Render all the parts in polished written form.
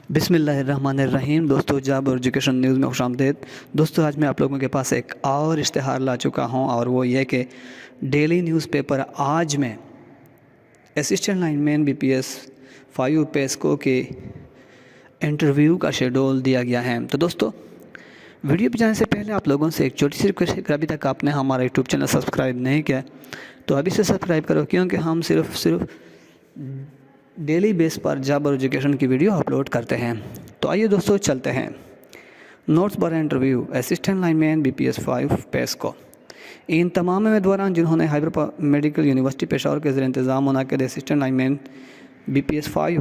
بسم اللہ الرحمن الرحیم دوستو، جاب اور ایجوکیشن نیوز میں خوش آمدید۔ دوستو، آج میں آپ لوگوں کے پاس ایک اور اشتہار لا چکا ہوں، اور وہ یہ کہ ڈیلی نیوز پیپر آج میں اسسٹنٹ لائن مین BPS 5 پیسکو کے انٹرویو کا شیڈول دیا گیا ہے۔ تو دوستو، ویڈیو پہ جانے سے پہلے آپ لوگوں سے ایک چھوٹی سی ریکویسٹ ہے کہ ابھی تک آپ نے ہمارا یوٹیوب چینل سبسکرائب نہیں کیا تو ابھی سے سبسکرائب کرو، کیونکہ ہم صرف ڈیلی بیس پر جاب اور ایجوکیشن کی ویڈیو اپلوڈ کرتے ہیں۔ تو آئیے دوستو چلتے ہیں۔ نوٹس بارے انٹرویو اسسٹنٹ لائن مین BPS 5 پیسکو۔ ان تمام امیدواران جنہوں نے ہائبر میڈیکل یونیورسٹی پشاور کے زیر انتظام منعقد اسسٹنٹ لائن مین BPS 5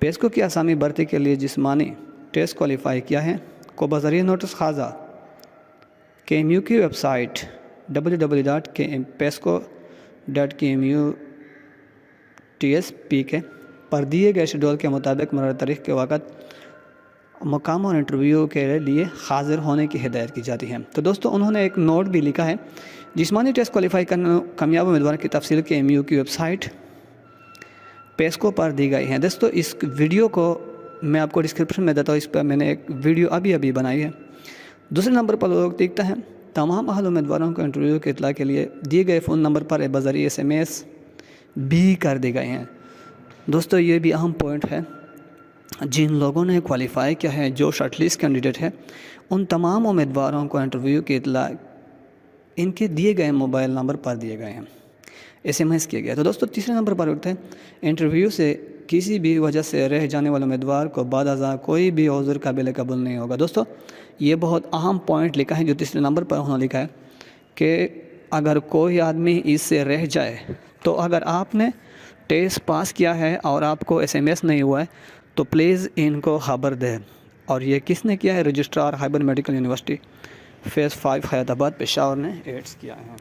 پیسکو کی آسامی بھرتی کے لیے جسمانی ٹیسٹ کوالیفائی کیا ہے کو بذریعہ نوٹس خاصہ KMU کی ویب سائٹ www.pesco.kmu.tsp پر دیے گئے شیڈول کے مطابق مقررہ تاریخ کے وقت مقام اور انٹرویو کے لیے حاضر ہونے کی ہدایت کی جاتی ہے۔ تو دوستو، انہوں نے ایک نوٹ بھی لکھا ہے، جسمانی ٹیسٹ کوالیفائی کرنے کامیاب امیدوار کی تفصیل KMU کی ویب سائٹ پیسکو پر دی گئی ہے۔ دوستو، اس ویڈیو کو میں آپ کو ڈسکرپشن میں دیتا ہوں، اس پر میں نے ایک ویڈیو ابھی بنائی ہے۔ دوسرے نمبر پر لوگ دیکھتا ہے، تمام اہل امیدواروں کو انٹرویو کی اطلاع کے لیے دیے گئے فون نمبر پر بذریعہ SMS بھی کر دی گئے ہیں۔ دوستو، یہ بھی اہم پوائنٹ ہے، جن لوگوں نے کوالیفائی کیا ہے، جو شارٹ لسٹ کینڈیڈیٹ ہے، ان تمام امیدواروں کو انٹرویو کی اطلاع ان کے دیے گئے موبائل نمبر پر دیے گئے ہیں، SMS کیا گیا۔ تو دوستو، تیسرے نمبر پر اٹھتے ہیں، انٹرویو سے کسی بھی وجہ سے رہ جانے والے امیدوار کو بعد ازاں کوئی بھی عذر قابل قبول نہیں ہوگا۔ دوستو، یہ بہت اہم پوائنٹ لکھا ہے، جو تیسرے نمبر پر انہوں نے لکھا ہے کہ اگر کوئی آدمی اس سے رہ جائے تو اگر آپ نے ٹیسٹ پاس کیا ہے اور آپ کو SMS نہیں ہوا ہے تو پلیز ان کو خبر دیں۔ اور یہ کس نے کیا ہے؟ رجسٹرار ہائبر میڈیکل یونیورسٹی فیز 5 حیات آباد پشاور نے ایڈس کیا ہے۔